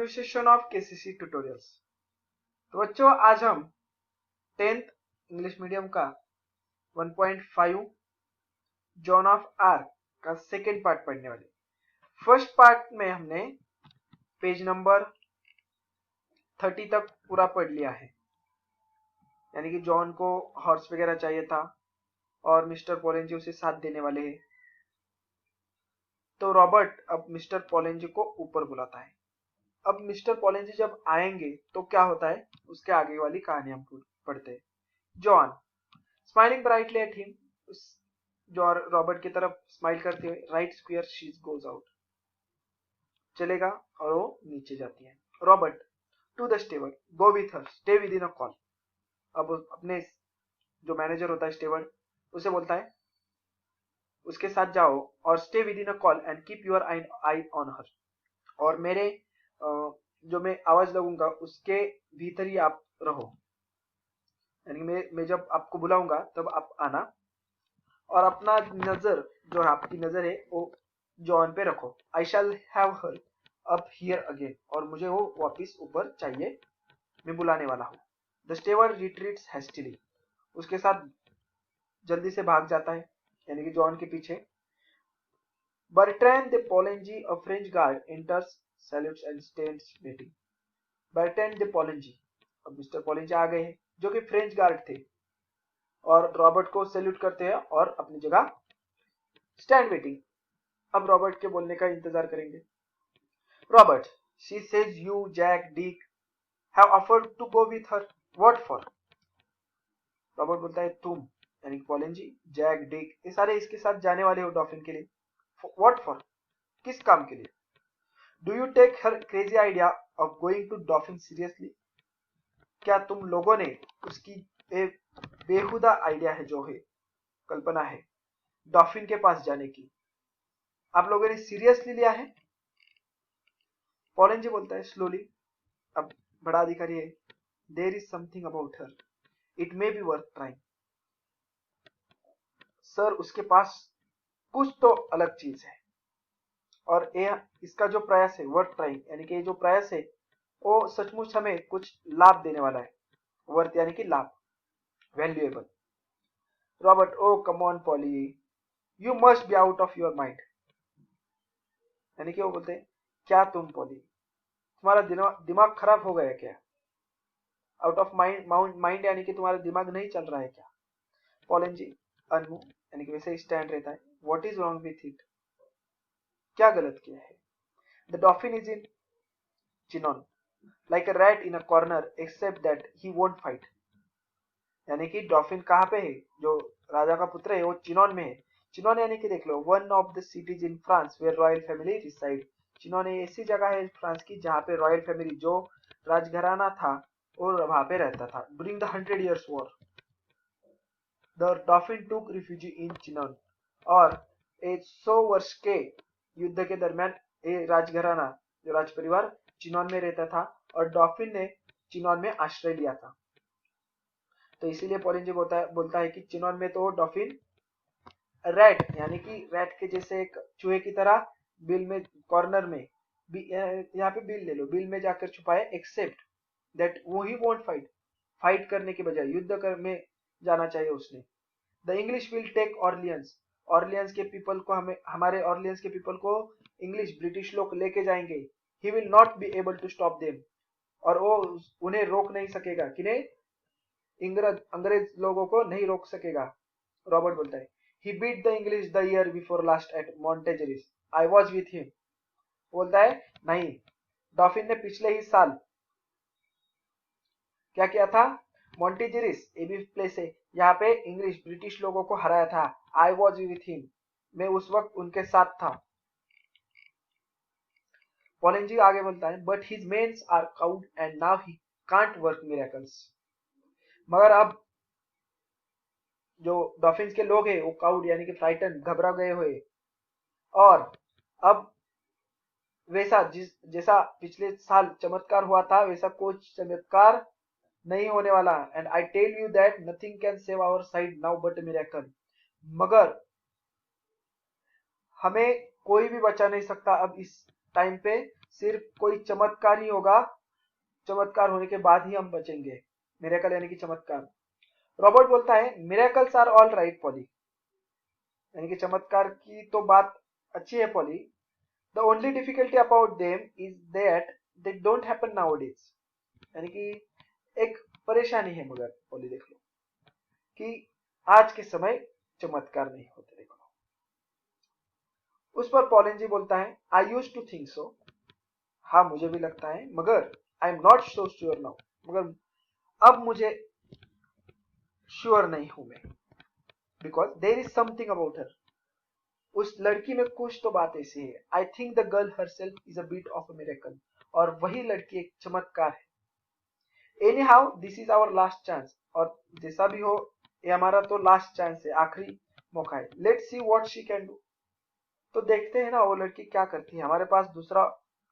New session of KCC tutorials. तो बच्चों आज हम 10th इंग्लिश मीडियम का 1.5 जॉन ऑफ आर्क का सेकेंड पार्ट पढ़ने वाले। फर्स्ट पार्ट में हमने पेज नंबर 30 तक पूरा पढ़ लिया है, यानी कि जॉन को हॉर्स वगैरह चाहिए था और मिस्टर पोलेंजी उसे साथ देने वाले हैं। तो रॉबर्ट अब मिस्टर पोलेंजी को ऊपर बुलाता है। अब मिस्टर पोलेंजी जब आएंगे तो क्या होता है, उसके आगे वाली कहानी हम पढ़ते हैं। Joan smiling brightly at him, जो रॉबर्ट की तरफ स्माइल करते हुए, right squire she goes out, चलेगा और वो नीचे जाती है। Robert to the steward, go with her, stay within a call. अब अपने जो मैनेजर होता है स्टेवर्ड, उसे बोलता है उसके साथ जाओ और stay within a call and keep your I on her, और मेरे जो मैं आवाज लगूंगा उसके भीतर ही आप रहो, यानी मैं जब आपको बुलाऊंगा तब आप आना, और अपना नजर जो आपकी नजर है वो जॉन पे रखो। I shall have her up here again, और मुझे वो वापिस ऊपर चाहिए, मैं बुलाने वाला हूँ। द स्टेवर्ड रिट्रीट्स हेस्टिली, उसके साथ जल्दी से भाग जाता है, यानी कि जॉन के पीछे। Bertrand de Poulengey, a French guard, enters, salutes and stands waiting. Bertrand de Poulengey, अब मिस्टर पोलेंजी आ गए हैं जो कि फ्रेंच गार्ड थे, और रॉबर्ट को सैल्यूट करते हैं और अपनी जगह स्टैंड वेटिंग। अब रॉबर्ट के बोलने का इंतजार करेंगे। Robert, she says you, Jack, Dick have offered to go with her, what for? Robert बोलता है तुम, यानी कि पोलेंजी, जैक, डिक, ये सारे इसके साथ जाने वाले हो डॉल्फिन के लिए। व्हाट फॉर, किस काम के लिए? Do you take her crazy idea of going to dolphin seriously, क्या तुम लोगों ने उसकी बेहुदा आइडिया है, जो है कल्पना है डॉल्फिन के पास जाने की, आप लोगों ने सीरियसली लिया है? पोलेंजी बोलता है स्लोली, अब बड़ा अधिकारी है, there is something about her, it may be worth trying. Sir, उसके पास कुछ तो अलग चीज है, और इसका जो प्रयास है वर्थ ट्राइंग, यानी कि जो प्रयास है वो सचमुच हमें कुछ लाभ देने वाला है। वर्थ यानी कि लाभ, valuable. Robert, oh come on Polly, you must be out of your mind, यानी कि वो बोलते हैं क्या तुम पॉली, तुम्हारा दिमाग खराब हो गया क्या? आउट ऑफ माइंड यानी कि तुम्हारा दिमाग नहीं चल रहा है क्या? पोलेंजी अनमूव, यानी कि वैसे ही स्टैंड रहता है। What is wrong with it, क्या गलत किया है? The dolphin is in Chinon like a rat in a corner except that he won't fight, यानी कि डॉल्फिन कहाँ पे है, जो राजा का पुत्र है वो चिनॉन में है। चिनॉन यानी कि देख लो, one of the cities in France where royal family reside. Chinon ऐसी जगह है फ्रांस की जहाँ पे रॉयल फैमिली, जो राजघराना था, और वहां पे रहता था। During the 100 Years War the dolphin टूक रिफ्यूजी इन चिनॉन, और 100 वर्ष के युद्ध के दरमियान ये राजघराना, जो राज परिवार चिनॉन में रहता था, और डॉल्फिन ने चिनॉन में आश्रय लिया था। तो इसीलिए पोलेंजी बोलता है कि चिनॉन में तो डॉल्फिन रैट, यानी कि रैट के जैसे एक चूहे की तरह बिल में, कॉर्नर में, यहाँ पे बिल ले लो, बिल में जाकर छुपाए, एक्सेप्ट दैट वो ही वोंट फाइट, फाइट करने के बजाय युद्ध कर में जाना चाहिए उसने। The English will take Orleans, Orleans के पीपल को, हमारे ऑर्लियंस के पीपल को इंग्लिश, ब्रिटिश लोग लेके जाएंगे। He will not be able to stop them, और वो उन्हें रोक नहीं सकेगा, किन्हें? अंग्रेज लोगों को नहीं रोक सकेगा। रॉबर्ट बोलता है he beat the English the year before last at Montargis, I was with him। बोलता है नहीं, डॉल्फिन ने पिछले ही साल क्या किया था? मॉन्टेजेरिस, ये भी प्लेस है, यहाँ पे इंग्लिश, ब्रिटिश लोगों को हराया था। आई वॉज विथ हिम, मैं उस वक्त उनके साथ था। पोलेंजी आगे बोलता है but his mens are cowed and now he can't work miracles, मगर अब जो डॉल्फिन्स के लोग हैं वो काउड यानी कि फ्राइटन, घबरा गए हुए, और अब वैसा जैसा पिछले साल चमत्कार हुआ था वैसा कुछ चमत्कार नहीं होने वाला। And I tell you that nothing can save our side now but miracle, मगर हमें कोई भी बचा नहीं सकता अब इस टाइम पे, सिर्फ कोई चमत्कार ही होगा, चमत्कार होने के बाद ही हम बचेंगे। मिरेकल यानी कि चमत्कार। रॉबर्ट बोलता है miracles are all right Polly, यानी कि चमत्कार की तो बात अच्छी है Polly, the only difficulty about them is that they don't happen nowadays, यानी कि एक परेशानी है मगर पॉली देख लो कि आज के समय चमत्कार नहीं होते। देखो उस पर पॉलिन जी बोलता है I use to think so, हाँ मुझे भी लगता है, मगर I am not so sure now, मगर अब मुझे श्योर नहीं हूं मैं, because there is something about her, उस लड़की में कुछ तो बात ऐसी है। I think the girl herself is a bit of a miracle, और वही लड़की एक चमत्कार है। Anyhow this is our last chance, और जैसा भी हो ये हमारा तो लास्ट चांस है, आखिरी मौका है। Let's see what she can do, तो देखते हैं ना वो लड़की क्या करती है, हमारे पास दूसरा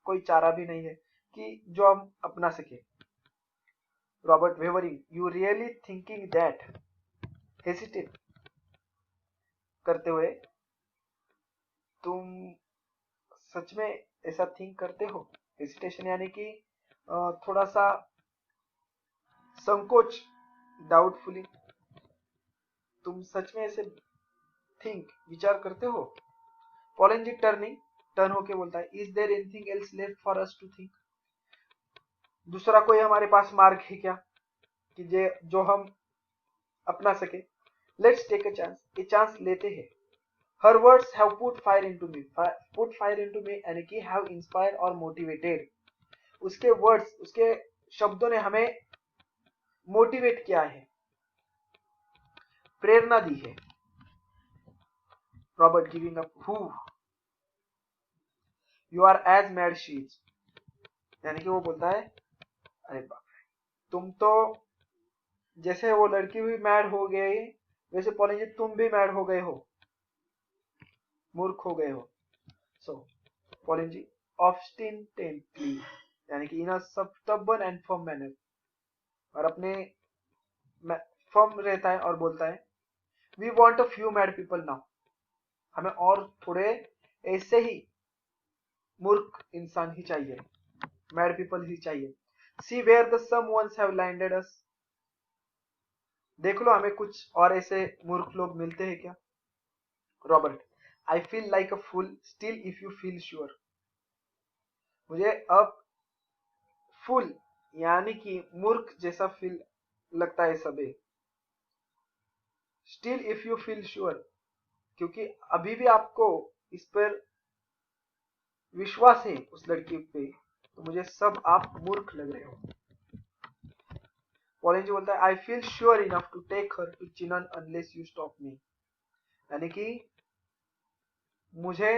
कोई चारा भी नहीं है कि जो हम अपना सके। Robert wavering you really thinking that, hesitate करते हुए, तुम सच में ऐसा थिंक करते हो? हेसिटेशन यानी कि थोड़ा सा संकोच, डाउटफुली, तुम सच में ऐसे थिंक विचार करते हो? पॉलिन जी टर्न होके बोलता है is there anything else left for us to think, दूसरा कोई हमारे पास मार्ग है क्या कि जो हम अपना सके? लेट्स टेक अ चांस, ये चांस लेते हैं। हर words have put fire into me, put fire into me यानी कि हैव इंस्पायर्ड और मोटिवेटेड, उसके वर्ड्स, उसके शब्दों ने हमें मोटिवेट किया है, प्रेरणा दी है। Robert giving up, whew you are as mad she is, यानी कि वो बोलता है अरे बाप रे, तुम तो जैसे वो लड़की भी मैड हो गई वैसे पॉलिन जी तुम भी मैड हो गए हो, मूर्ख हो गए हो। सो पॉलिन जी ऑब्स्टिनेटली, यानी कि in a stubborn and firm manner, और अपने फर्म रहता है और बोलता है we want a few mad people now, हमें और थोड़े ऐसे ही मूर्ख इंसान ही चाहिए, मैड पीपल ही चाहिए। See where the some ones have landed us, देख लो हमें कुछ और ऐसे मूर्ख लोग मिलते हैं क्या? Robert I feel like a fool still if you feel sure, मुझे अब फूल यानी कि मूर्ख जैसा फील लगता है सभी, still if you feel sure, क्योंकि अभी भी आपको इस पर विश्वास है उस लड़की पे, तो मुझे सब आप मूर्ख लग रहे हो। पॉलिन जी बोलता है I feel sure enough to take her to Chinon unless you stop me, यानी कि मुझे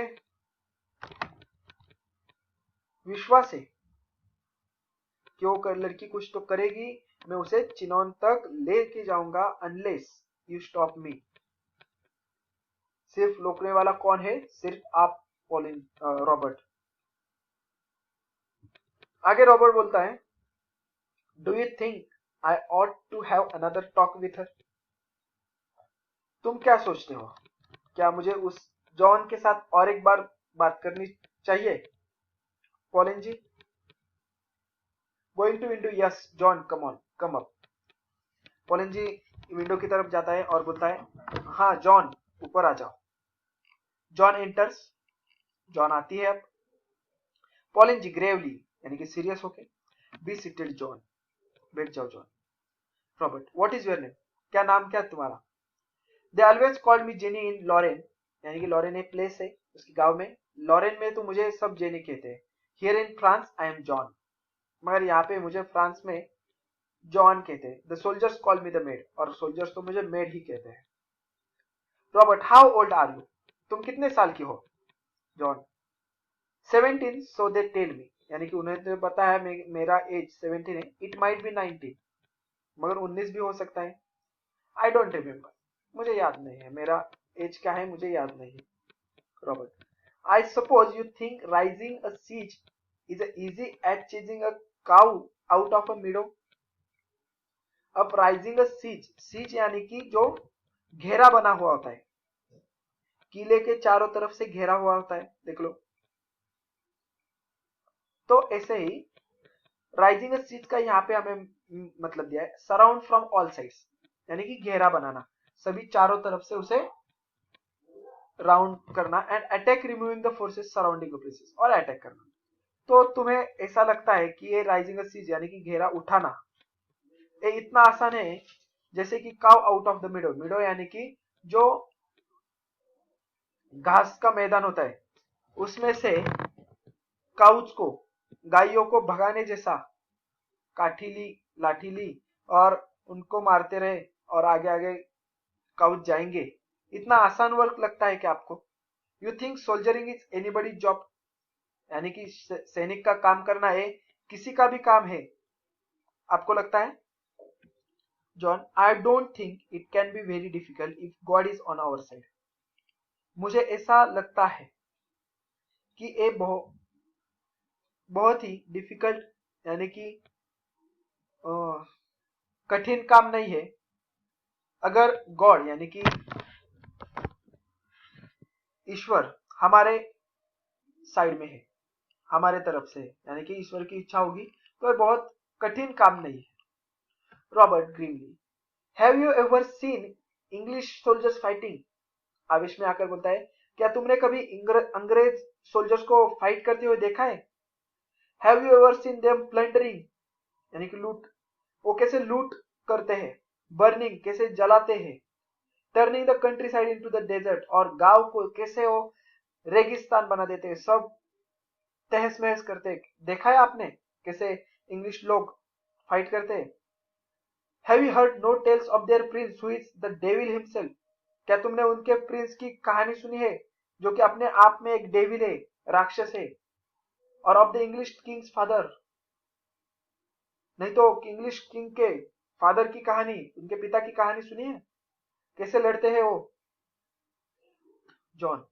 विश्वास है कि वो लड़की कुछ तो करेगी, मैं उसे चिनौन तक लेके जाऊंगा अनलेस यू स्टॉप मी। सिर्फ रोकने वाला कौन है? सिर्फ आप पॉलिन, रॉबर्ट। आगे रॉबर्ट बोलता है do you think I ought to have another talk with her, तुम क्या सोचते हो, क्या मुझे उस जॉन के साथ और एक बार बात करनी चाहिए? Poulengey going to window, yes Joan come on come up, Poulengey window की तरफ जाता है और बोलता है हाँ जॉन ऊपर आ जाओ। जॉन एंटर्स, जॉन आती है। अब पॉलिन जी ग्रेवली यानी कि सीरियस होके बी सीटेड जॉन, बैठ जाओ Joan. Robert what is your name, क्या नाम क्या है तुम्हारा? They always called me Jenny in Lorraine, यानी कि लॉरेन एक प्लेस है उसके गांव में, लॉरेन में तो मुझे सब जेनी कहते हैं। Here in France I am Joan, मगर यहाँ पे मुझे फ्रांस में जॉन कहते हैं। The soldiers call me the maid, और सोल्जर्स तो मुझे मेड ही कहते हैं। Robert how old are you, तुम कितने साल की हो? John 17 so they tell me, यानी कि उन्हें तो पता है मेरा एज 17 है, इट माइट बी 19, मगर 19 भी हो सकता है। आई डोंट रिमेम्बर, मुझे याद नहीं है मेरा एज क्या है, मुझे याद नहीं है। Robert I suppose you think raising a siege is easy at chasing a cow out of a meadow. अब राइजिंग अ सीज, सीज यानी कि जो घेरा बना हुआ होता है, किले के चारों तरफ से घेरा हुआ होता है, देख लो। तो ऐसे ही राइजिंग सीज का यहाँ पे हमें मतलब दिया है सराउंड फ्रॉम ऑल साइड्स, यानी कि घेरा बनाना, सभी चारों तरफ से उसे राउंड करना, and attack removing the forces surrounding places, और अटैक करना। तो तुम्हें ऐसा लगता है कि ये राइजिंग सीज यानी कि घेरा उठाना ये इतना आसान है जैसे कि काउ आउट ऑफ द मिडो, मिडो यानी कि जो घास का मैदान होता है उसमें से काउच को, गायों को भगाने जैसा काठी ली, लाठी ली और उनको मारते रहे और आगे आगे काउच जाएंगे। इतना आसान वर्क लगता है क्या आपको? You think soldiering is anybody job, यानी कि सैनिक का काम करना है किसी का भी काम है, आपको लगता है? Joan, I don't think it can be very difficult if God is on our side. मुझे ऐसा लगता है कि ये बहुत ही डिफिकल्ट यानी कि कठिन काम नहीं है अगर गॉड यानी कि ईश्वर हमारे साइड में है, हमारे तरफ से, यानी कि ईश्वर की इच्छा होगी तो ये बहुत कठिन काम नहीं है। Robert Greenly, have you ever seen English soldiers fighting? आवेश में आकर बोलता है, क्या तुमने कभी अंग्रेज सोल्जर्स को फाइट करते हुए देखा है? Have you ever seen them plundering, यानी कि लूट, वो कैसे लूट करते हैं, बर्निंग कैसे जलाते हैं, turning the countryside into the desert, और गांव को कैसे वो रेगिस्तान बना देते हैं, सब तहस महस करते हैं। देखा है आपने कैसे इंग्लिश लोग फाइट करते हैं? Have you heard no tales of their prince who is the devil himself? क्या तुमने उनके प्रिंस की कहानी सुनी है जो कि अपने आप में एक डेविल है, राक्षस है? और of the English Kings father, नहीं तो इंग्लिश किंग के फादर की कहानी, उनके पिता की कहानी सुनी है कैसे लड़ते हैं वो? Joan,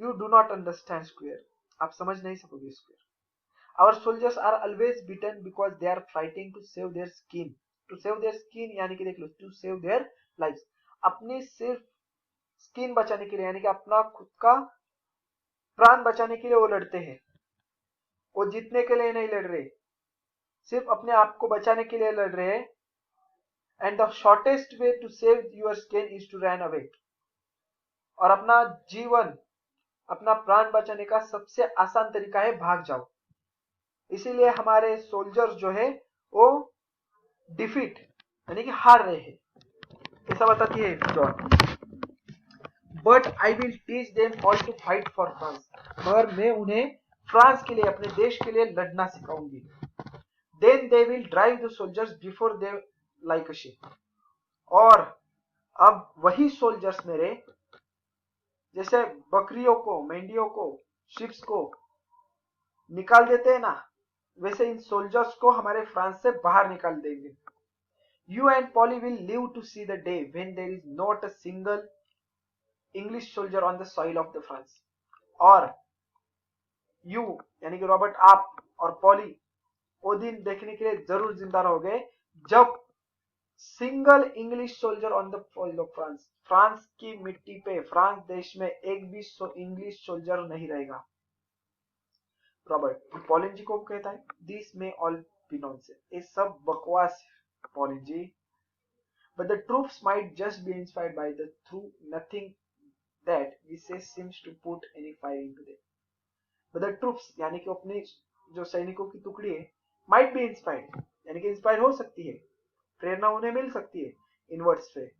you do not understand squire, आप समझ नहीं सकोगे squire. Our soldiers are always beaten because they are fighting to save their skin, to save their skin यानी कि देख लो टू सेव देयर लाइफ, अपनी सिर्फ स्किन बचाने के लिए, यानी कि अपना खुद का प्राण बचाने के लिए वो लड़ते हैं, वो जीतने के लिए नहीं लड़ रहे, सिर्फ अपने आप को बचाने के लिए लड़ रहे हैं। And the shortest way to save your skin is to run away, और अपना जीवन, अपना प्राण बचाने का सबसे आसान तरीका है भाग जाओ। इसीलिए हमारे सोल्जर्स जो है वो डिफीट यानी कि हार रहे हैं, ऐसा बताती है Joan. But I will teach them all to fight for France, मगर मैं उन्हें फ्रांस के लिए, अपने देश के लिए लड़ना सिखाऊंगी। Then they will drive the soldiers before they like a sheep, और अब वही सोल्जर्स मेरे जैसे बकरियों को, मेंढियों को, शिप्स को निकाल देते हैं ना, वैसे इन सोल्जर्स को हमारे फ्रांस से बाहर निकाल देंगे। You and Polly will live to see the day when there is not a single English soldier on the soil of the France, और यू यानी कि रॉबर्ट, आप और पॉली वो दिन देखने के लिए जरूर जिंदा रहोगे जब single English soldier on the soil of France, France की मिट्टी पे, फ्रांस देश में एक भी इंग्लिश सोल्जर नहीं रहेगा। रॉबर्ट पॉलिन जी को कहता है, this may all be nonsense, ये सब बकवास है pollen ji, but the troops might just be inspired by the through nothing that we say seems to put any fire into them. But the troops यानी कि अपने जो सैनिकों की टुकड़ी है, माइट बी इंस्पायर्ड यानी कि इंस्पायर हो सकती है, प्रेरणा उन्हें मिल सकती है इन वर्ड्स से।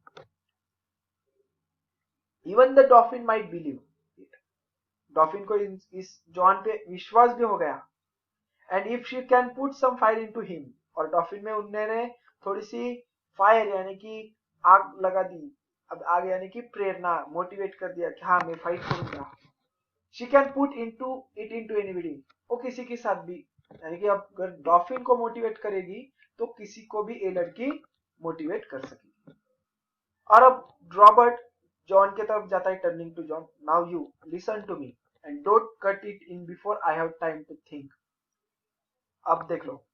Even the dolphin might believe it, dolphin को इस जॉन पे विश्वास भी हो गया। And if she can put some fire into him, और डॉल्फिन में उन्होंने थोड़ी सी फायर यानी कि आग लगा दी, अब आग यानी कि प्रेरणा, मोटिवेट कर दिया कि हाँ मैं फाइट करूंगा। She can put into it into anybody, वो किसी के साथ भी, यानी कि अब अगर डॉल्फिन को मोटिवेट करेगी तो किसी को भी ये लड़की मोटिवेट कर सकेगी। और अब रॉबर्ट जॉन के तरफ जाता है, turning to Joan, now you listen to me and don't cut it in before I have time to think. अब देख लो,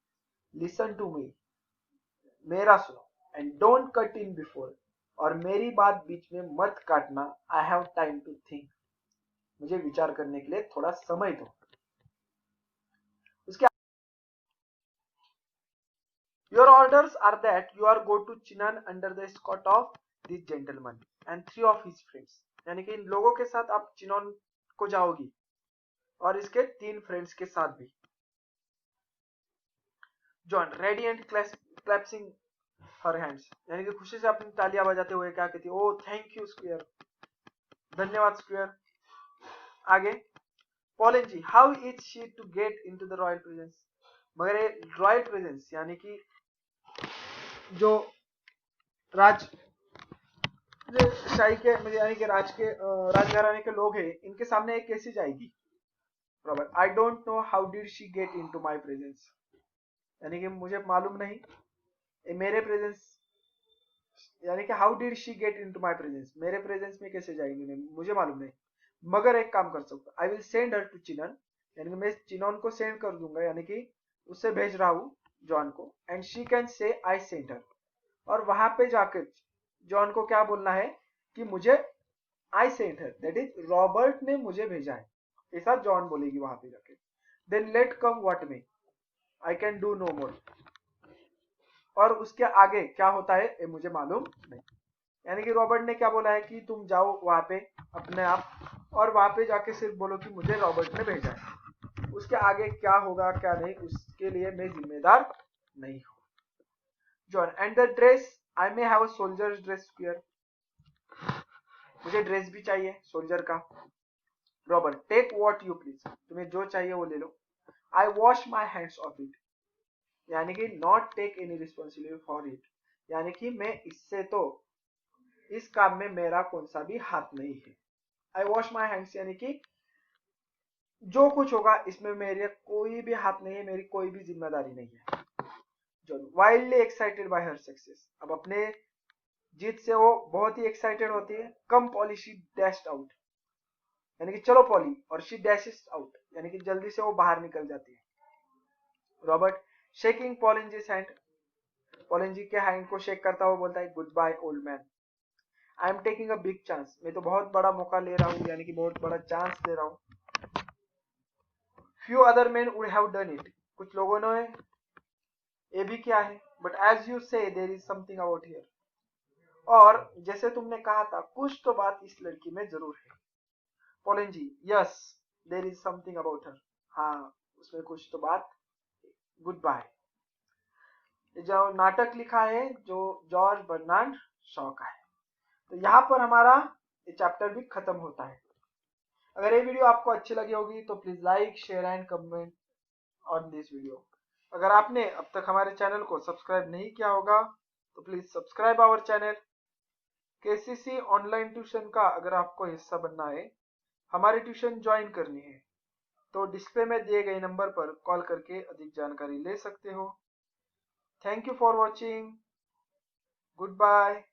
लिसन टू मी, मेरा सुनो, and don't cut in before, और मेरी बात बीच में मत काटना, I have time to think, मुझे विचार करने के लिए थोड़ा समय दो। Your orders are that you are go to Chinan under the escort of this gentleman and 3 of his friends. यानी कि इन लोगों के साथ आप चिनोन को जाओगी और इसके 3 फ्रेंड्स के साथ भी. जॉन रेडिएंट क्लैप्सिंग हर हैंड्स, यानी कि खुशी से अपनी तालियां बजाते हुए क्या कहती है, ओ थैंक यू स्क्वायर, धन्यवाद स्क्वायर. आगे Poulengey, how is she to get into the royal presence. मगर ये रॉयल प्रेजेंस यानी कि जो राजशाही के यानी कि राजघराने के लोग हैं, इनके सामने एक कैसी जाएगी. Robert, I don't know how did she get into my presence, यानी कि मुझे मालूम नहीं मेरे प्रेजेंस, यानी कि how did she get into my presence, मेरे प्रेजेंस में कैसे जाएगी, नहीं मुझे मालूम नहीं. मगर एक काम कर सकता, I will send her to Chinon, यानी कि मैं चिनोन को सेंड कर दूंगा, यानी कि उससे भेज रहा हूँ जॉन को. And she can say I sent her, और वहां पे जाकर जॉन को क्या बोलना है कि मुझे I sent her, that is Robert ने मुझे भेजा है, ऐसा जॉन बोलेगी वहां पे जाके. Then let come what may, I can do no more, और उसके आगे क्या होता है ये मुझे मालूम नहीं. यानी कि रॉबर्ट ने क्या बोला है कि तुम जाओ वहां पे अपने आप, और वहां पे जाके सिर्फ बोलो कि मुझे रॉबर्ट ने भेजा है. उसके आगे क्या होगा क्या नहीं उसके लिए मैं जिम्मेदार नहीं हूं. John, and the dress, I may have a soldier dress square, मुझे ड्रेस भी चाहिए सोल्जर का. Robert, take what you please, तुम्हें जो चाहिए वो ले लो. I wash my hands of it, यानी कि not take any responsibility for it, यानी कि मैं इससे तो इस काम में मेरा कौन सा भी हाथ नहीं है. आई वॉश माई हैंड्स, यानी कि जो कुछ होगा इसमें मेरे कोई भी हाथ नहीं है, मेरी कोई भी जिम्मेदारी नहीं है. John, wildly excited by her success, अब अपने जीत से वो बहुत ही एक्साइटेड होती है. कम पॉली, शी डैश्ड आउट, यानी कि चलो पॉली, और शी डैशेस आउट, यानी कि जल्दी से वो बाहर निकल जाती है. रॉबर्ट, शेकिंग पॉलिन जी's हैंड, पॉलिन जी के हैंड को शेक करता हुआ बोलता है, goodbye old man, I am taking a big chance, मैं तो बहुत बड़ा मौका ले रहा हूँ, यानी कि बहुत बड़ा चांस ले रहा हूँ. Few other man would have done it, कुछ लोगों ने ये भी किया है. But as you say there is something about here, और जैसे तुमने कहा था कुछ तो बात इस लड़की में जरूर है. Pollen ji, yes there is something about her, हाँ उसमें कुछ तो बात. Goodbye. जो नाटक लिखा है जो जॉर्ज बर्नार्ड शॉ का है. तो यहाँ पर हमारा ये चैप्टर भी खत्म होता है. अगर ये वीडियो आपको अच्छी लगी होगी तो please like share and comment on this video. अगर आपने अब तक हमारे चैनल को सब्सक्राइब नहीं किया होगा तो please subscribe our channel. KCC online tuition का अगर आपको हिस्सा बनना है, हमारी ट्यूशन ज्वाइन करनी है, तो डिस्प्ले में दिए गए नंबर पर कॉल करके अधिक जानकारी ले सकते हो. Thank you for watching. Good bye.